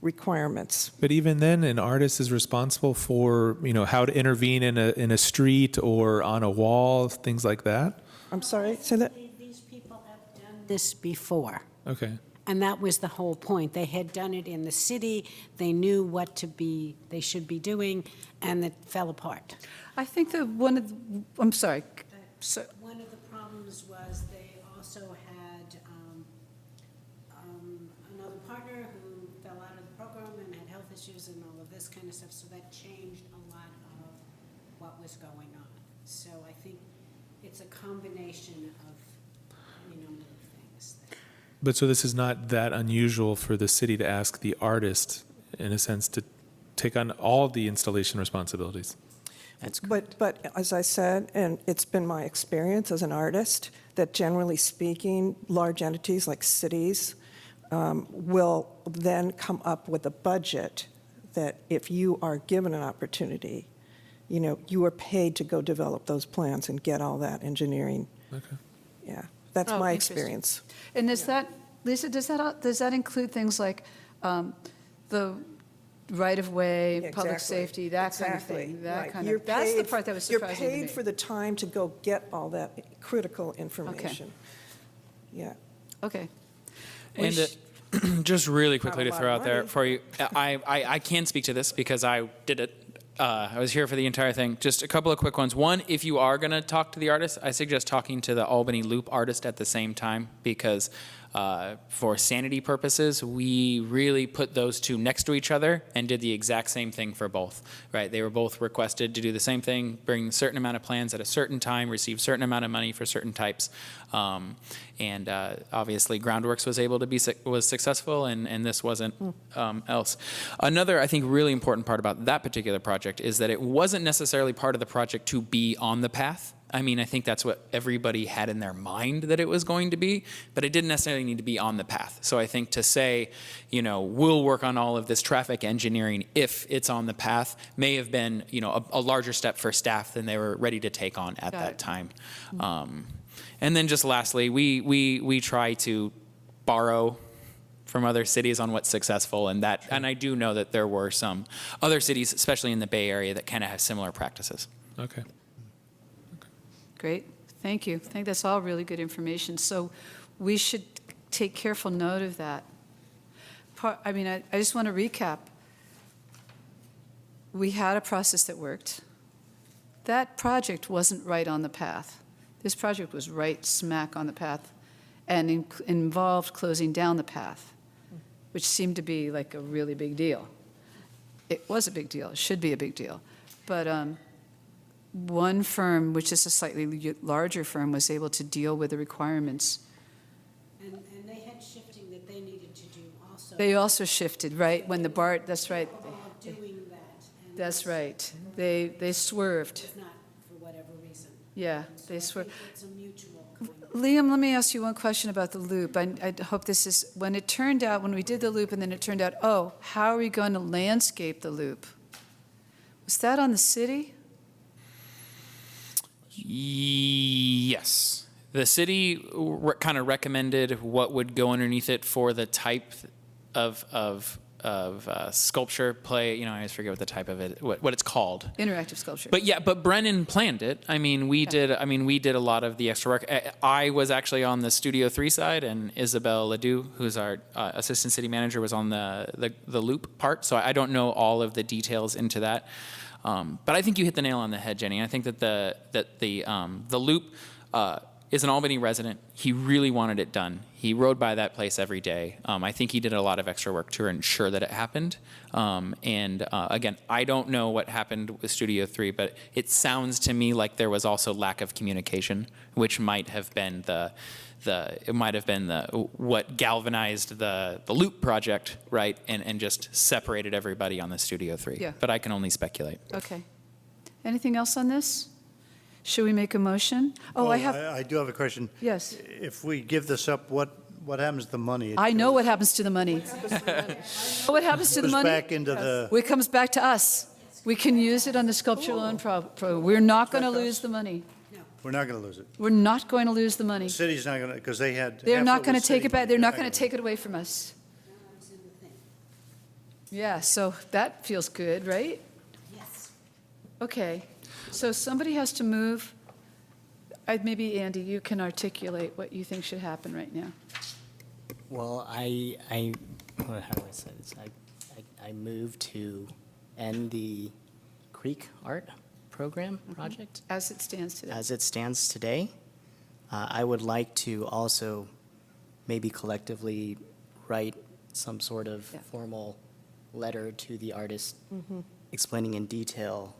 requirements. But even then, an artist is responsible for, how to intervene in a street or on a wall, things like that? I'm sorry, say that? These people have done this before. Okay. And that was the whole point. They had done it in the city. They knew what they should be doing, and it fell apart. I think that I'm sorry. So, One of the problems was they also had another partner who fell out of the program and had health issues and all of this kind of stuff, so that changed a lot of what was going on. So I think it's a combination of any number of things. But so this is not that unusual for the city to ask the artist, in a sense, to take on all the installation responsibilities? That's correct. But as I said, and it's been my experience as an artist, that generally speaking, large entities like cities will then come up with a budget that if you are given an opportunity, you are paid to go develop those plans and get all that engineering. Okay. Yeah, that's Oh, my interesting. experience. and is that, Lisa, does that include things like the right-of-way, public Exactly. safety, that kind of Exactly. thing? That Right. kind You're of, that's the paid- part that was surprising to me. You're paid for the time to go get all that critical information. Yeah. Okay. And just really quickly to Not a lot throw of out there money. for you, I can speak to this because I did it. I was here for the entire thing. Just a couple of quick ones. One, if you are going to talk to the artist, I suggest talking to the Albany Loop artist at the same time, because for sanity purposes, we really put those two next to each other and did the exact same thing for both, right? They were both requested to do the same thing, bring a certain amount of plans at a certain time, receive certain amount of money for certain types. And obviously Groundworks was successful, and this wasn't else. Another, I think, really important part about that particular project is that it wasn't necessarily part of the project to be on the path. I mean, I think that's what everybody had in their mind that it was going to be, but it didn't necessarily need to be on the path. So I think to say, we'll work on all of this traffic engineering if it's on the path may have been, a larger step for staff than they were ready to take on at that time. And then just lastly, we try to borrow from other cities on what's successful, and I do know that there were some other cities, especially in the Bay Area, that kind of have similar practices. Okay. Great, thank you. I think that's all really good information. So we should take careful note of that. I just want to recap. We had a process that worked. That project wasn't right on the path. This project was right smack on the path and involved closing down the path, which seemed to be like a really big deal. It was a big deal. It should be a big deal. But one firm, which is a slightly larger firm, was able to deal with the requirements. And they had shifting that they needed to do also. They also shifted, right, when the BART, that's right. Of doing that. And That's right. They swerved. it's not Yeah, they So swear. I think it's a mutual kind of. Liam, let me ask you one question about the loop. I hope this is, when it turned out, when we did the loop and then it turned out, oh, how are we going to landscape the loop? Was that on the city? Yes. The city kind of recommended what would go underneath it for the type of sculpture play. You know, I always forget what the type of it, what it's called. Interactive sculpture. But yeah, but Brennan planned it. I mean, we did a lot of the extra work. I was actually on the Studio 3 side, and Isabel Ledoux, who's our assistant city manager, was on the loop part. So I don't know all of the details into that. But I think you hit the nail on the head, Jenny. I think that the loop is an Albany resident. He really wanted it done. He rode by that place every day. I think he did a lot of extra work to ensure that it happened. Again, I don't know what happened with Studio 3, but it sounds to me like there was also lack of communication, which might have been what galvanized the loop project, right? And just separated everybody on the Studio 3. Yeah. But I can only speculate. Okay. Anything else on this? Should we make a motion? Oh, I have, I do have a question. yes. If we give this up, what happens to the money? I know what happens to the money. What happens to the Goes money? back into the, It comes back to us. We can use it on the sculpture loan We're not going to lose the money. we're not going to lose it. We're not going to lose the money. The city's not going to, because they had. They're half not of going was to take city it back. money. They're not going to take it away from us. That was in the thing. Yeah, so that feels good, right? Yes. Okay. So somebody has to move. Maybe, Andy, you can articulate what you think should happen right now. Well, how do I say this? I move to end the Creek Art Program project As it stands today. as it stands today. I would like to also maybe collectively write some sort of Yeah. formal letter to the artist explaining in detail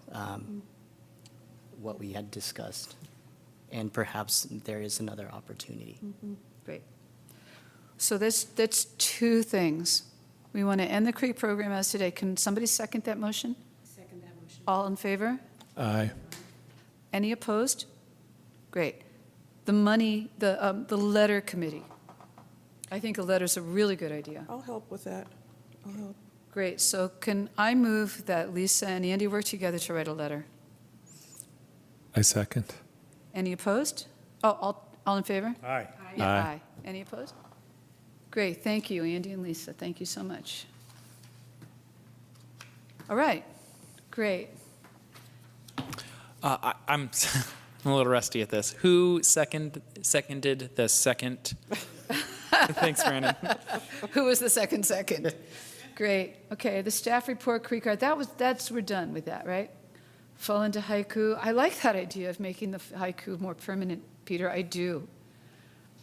what we had discussed. And perhaps there is another opportunity. Great. So that's two things. We want to end the CREEP program as today. Can somebody second that motion? Second that motion. All in favor? Aye. Any opposed? Great. The money, the letter committee. I think a letter's a really good idea. I'll help with that. I'll help. Great. So can I move that Lisa and Andy work together to write a letter? I second. Any opposed? Oh, all in favor? Aye. Yeah, Aye. aye. Any opposed? Great, thank you, Andy and Lisa, thank you so much. All right, great. I'm I'm a little rusty at this. Who seconded the second? Thanks, Brandon. Who was the second? Great, okay, the staff report, Creek Art, we're done with that, right? Fall into haiku. I like that idea of making the haiku more permanent, Peter, I do.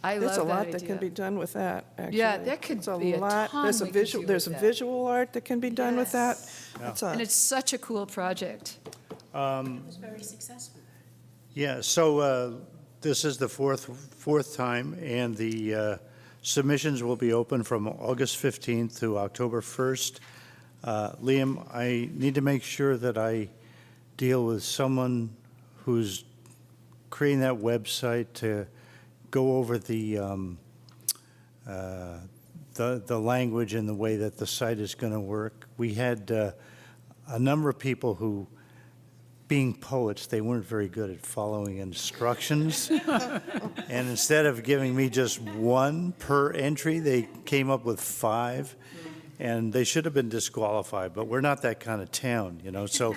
I love There's that a lot idea. that can be done with that, actually. Yeah, that could There's be a lot- ton There's a we could visual, do there's a with that. visual art that can be done with that. That's a- And it's such a cool project. It was very successful. Yeah, so this is the fourth time, and the submissions will be open from August 15th to October 1st. Liam, I need to make sure that I deal with someone who's creating that website to go over the language and the way that the site is going to work. We had a number of people who, being poets, they weren't very good at following instructions. And instead of giving me just one per entry, they came up with 5. And they should have been disqualified, but we're not that kind of town, you know? So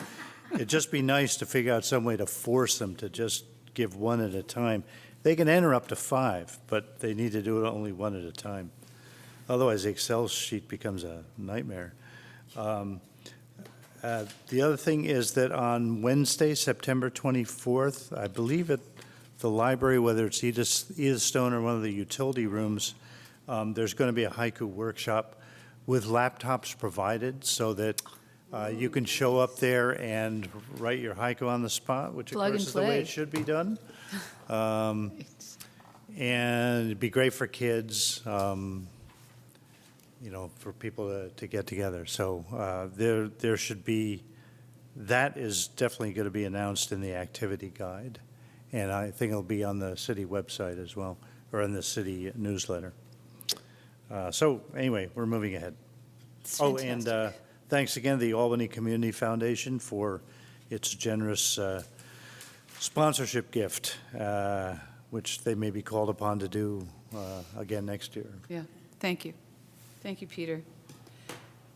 it'd just be nice to figure out some way to force them to just give one at a time. They can enter up to 5, but they need to do it only one at a time. Otherwise, the Excel sheet becomes a nightmare. The other thing is that on Wednesday, September 24th, I believe at the library, whether it's Edith Stone or one of the utility rooms, there's going to be a haiku workshop with laptops provided so that you can show up there and write your haiku on the spot, which of Plug course and is the way play. it should be done. And it'd be great for kids, you know, for people to get together. So there should be, that is definitely going to be announced in the activity guide. And I think it'll be on the city website as well, or in the city newsletter. So anyway, we're moving ahead. It's Oh, fantastic. and thanks again to the Albany Community Foundation for its generous sponsorship gift, which they may be called upon to do again next year. Yeah, thank you. Thank you, Peter.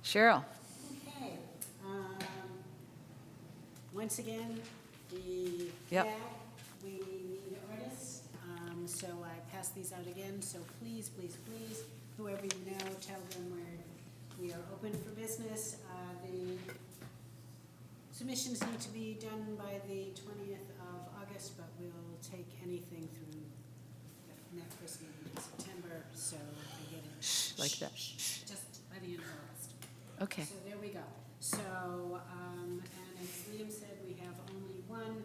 Cheryl? Okay. Once again, the Yep. flag, we need artists. So I pass these out again, so please, please, please, whoever you know, tell them we are open for business. The submissions need to be done by the 20th of August, but we'll take anything through that first meeting in September, so I get it. Like that. Just by the end of August. Okay. So there we go. So, and as Liam said, we have only one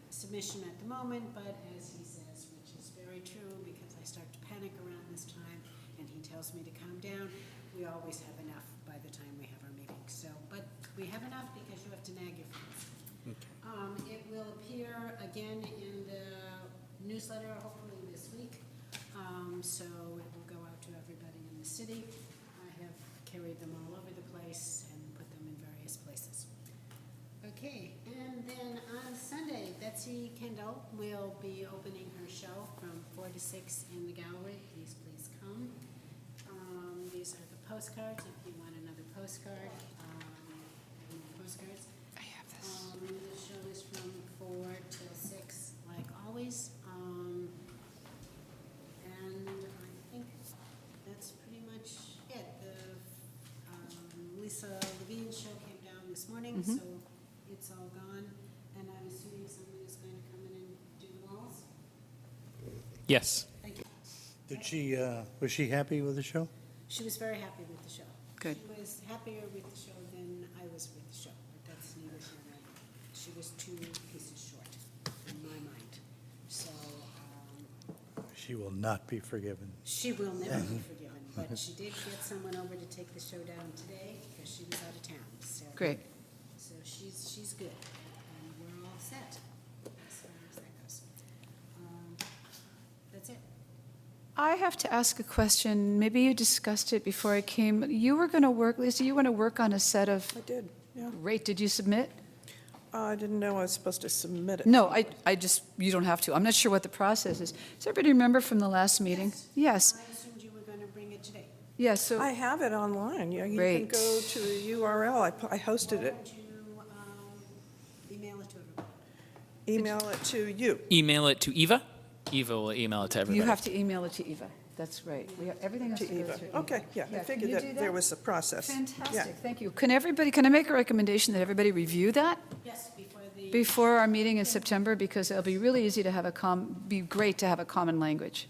submission at the moment, but as he says, which is very true, because I start to panic around this time, and he tells me to calm down, we always have enough by the time we have our meeting. So, but we have enough because you have to nag your friends. It will appear again in the newsletter, hopefully this week. So it will go out to everybody in the city. I have carried them all over the place and put them in various places. Okay, and then on Sunday, Betsy Kendall will be opening her show from 4 to 6 in the gallery. Please, please come. These are the postcards, if you want another postcard. Postcards. I have this. The show is from 4 till 6, like always. And I think that's pretty much it. The Lisa Levine show came down this morning, so it's all gone. And I'm assuming somebody's going to come in and do the walls. Yes. Thank you. Did she, was she happy with the show? She was very happy with the show. Good. She was happier with the show than I was with the show, but that's neither here nor there. She was 2 pieces short, in my mind. So, She will not be forgiven. she will never be forgiven, but she did get someone over to take the show down today because she was out of town. So, Great. So she's good, and we're all set as far as that goes. That's it. I have to ask a question. Maybe you discussed it before I came. You were going to work, Lisa, you were going to work on a set of, I did, yeah. great, did you submit? I didn't know I was supposed to submit it. No, I just, you don't have to. I'm not sure what the process is. Does everybody remember from the last meeting? Yes. I assumed you were going to bring it today. Yeah, so, I have it online. You can Great. go to the URL. I hosted it. Why don't you email it to everybody? Email it to you. Email it to Eva. Eva will email it to everybody. you have to email it to Eva. That's right. Everything has To to go Eva. through Eva. Okay, yeah, I can figured you do that there was a process. Yeah. Fantastic, thank you. Can I make a recommendation that everybody review that Yes, before the. before our meeting in September? Because it'll be really easy to have be great to have a common language.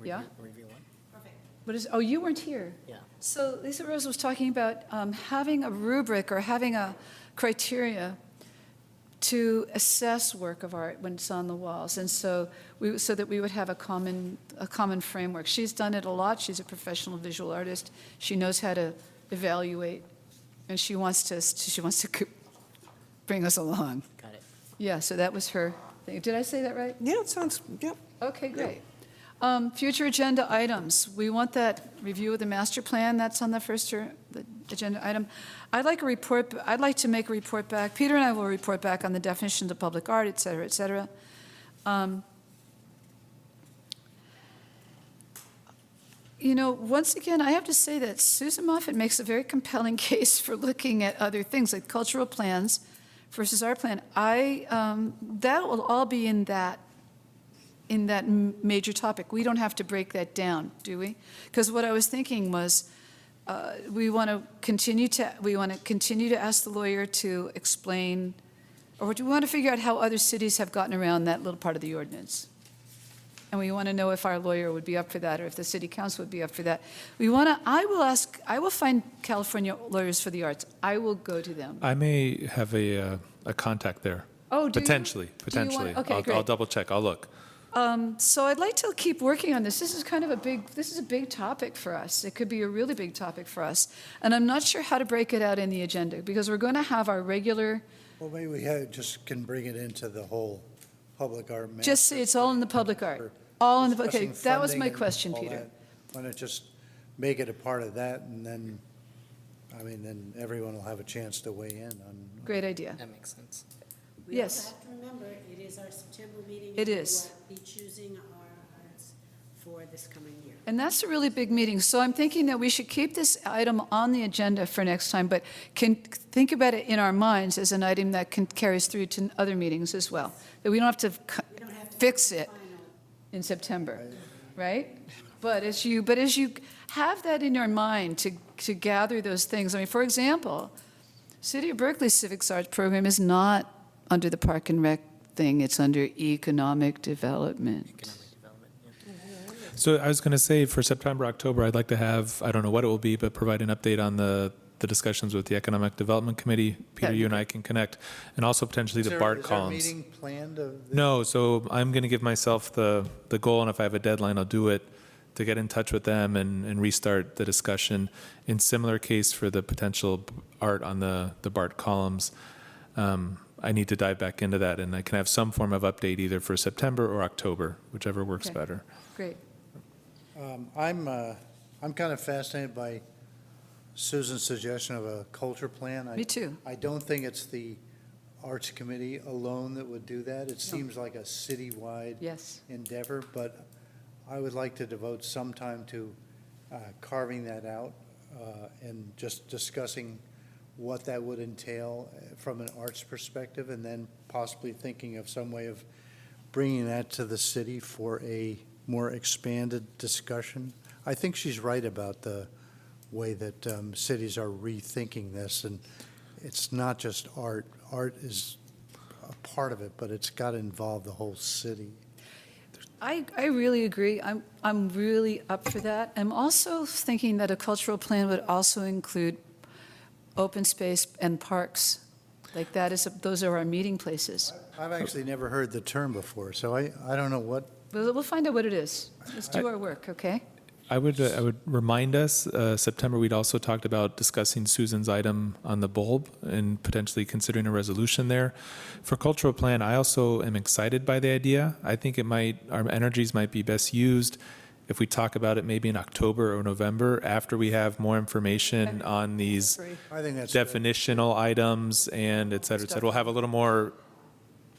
Yeah? Review one? Perfect. What is, oh, you weren't here. Yeah. So Lisa Rose was talking about having a rubric or having a criteria to assess work of art when it's on the walls, and so that we would have a common framework. She's done it a lot. She's a professional visual artist. She knows how to evaluate, and she wants to bring us along. Got it. Yeah. So that was her thing. Did I say that right? Yeah, it sounds, yeah. Okay, great. Future agenda items. We want that review of the master plan. That's on the first the agenda item. I'd like to make a report back. Peter and I will report back on the definition of public art, et cetera, et cetera. Once again, I have to say that Susan Moffett makes a very compelling case for looking at other things like cultural plans versus our plan. That will all be in that major topic. We don't have to break that down, do we? Because what I was thinking was, we want to continue to ask the lawyer to explain, or do we want to figure out how other cities have gotten around that little part of the ordinance? And we want to know if our lawyer would be up for that, or if the city council would be up for that. I will find California lawyers for the arts. I will go to them. I may have a contact there. Oh, do you? Potentially. Do you want- okay, I'll great. double check. I'll look. So I'd like to keep working on this. This is a big topic for us. It could be a really big topic for us. And I'm not sure how to break it out in the agenda, because we're going to have our regular Well, maybe we just can bring it into the whole public art. Just say it's all in the public art. All in the, okay, Discussing that was my funding and question, all Peter. that. Why not just make it a part of that, and then, I mean, then everyone will have a chance to weigh in on. Great idea. That makes sense. We Yes. also have to remember, it is our September meeting. It and is. we will be choosing our arts for this coming year. And that's a really big meeting, so I'm thinking that we should keep this item on the agenda for next time, but can think about it in our minds as an item that carries through to other meetings as well. That we don't have to We don't have to fix make it the final. in September, right? But as you have that in your mind to gather those things, I mean, for example, City of Berkeley's Civics Arts program is not under the Park and Rec thing, it's under economic development. Economic development, yeah. So I was going to say for September, October, I'd like to have, I don't know what it will be, but provide an update on the discussions with the Economic Development Committee. Peter, you and I can connect, and also potentially the BART columns. Is there a meeting planned of? No, so I'm going to give myself the goal, and if I have a deadline, I'll do it, to get in touch with them and restart the discussion. In similar case for the potential art on the BART columns, I need to dive back into that, and I can have some form of update either for September or October, whichever works Okay. better. Great. I'm kind of fascinated by Susan's suggestion of a culture plan. Me too. I don't think it's the Arts Committee alone that would do that. It seems like a citywide Yes. endeavor, but I would like to devote some time to carving that out and just discussing what that would entail from an arts perspective, and then possibly thinking of some way of bringing that to the city for a more expanded discussion. I think she's right about the way that cities are rethinking this, and it's not just art. Art is a part of it, but it's got to involve the whole city. I really agree. I'm really up for that. I'm also thinking that a cultural plan would also include open space and parks. Like that is, those are our meeting places. I've actually never heard the term before, so I don't know what. We'll find out what it is. Let's do our work, okay? I would remind us, September, we'd also talked about discussing Susan's item on the bulb and potentially considering a resolution there. For cultural plan, I also am excited by the idea. I think our energies might be best used if we talk about it maybe in October or November after we have more information on these I think that's good. definitional items and et cetera, et cetera. We'll have a little more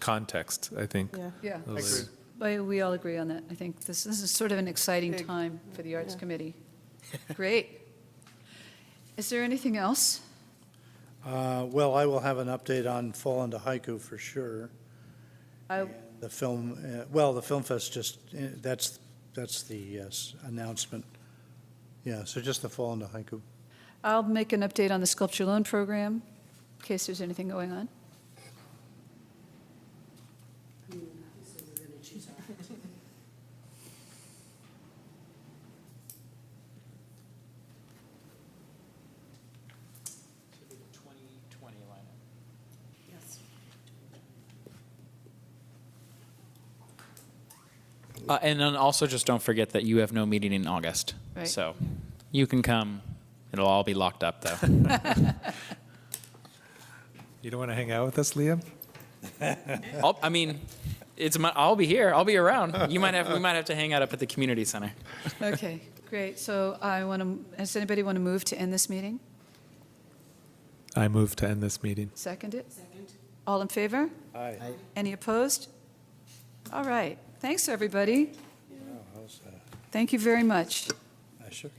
context, I think. Yeah. Yeah. a little later. We all agree on that. I think this is sort of an exciting Big. time for the Arts Committee. Great. Is there anything else? Well, I will have an update on Fall into Haiku for sure. I- The film, the Film Fest that's the announcement. Yeah, so just the Fall into Haiku. I'll make an update on the sculpture loan program, in case there's anything going on. I mean, obviously, we're going to choose our art. Yes. And then also just don't forget that you have no meeting in August. Right. So you can come. It'll all be locked up, though. You don't want to hang out with us, Liam? I'll be here. I'll be around. We might have to hang out up at the community center. Okay, great. So does anybody want to move to end this meeting? I move to end this meeting. Second it? Second. All in favor? Aye. Any opposed? All right. Thanks, everybody. How's that? Thank you very much. I shook.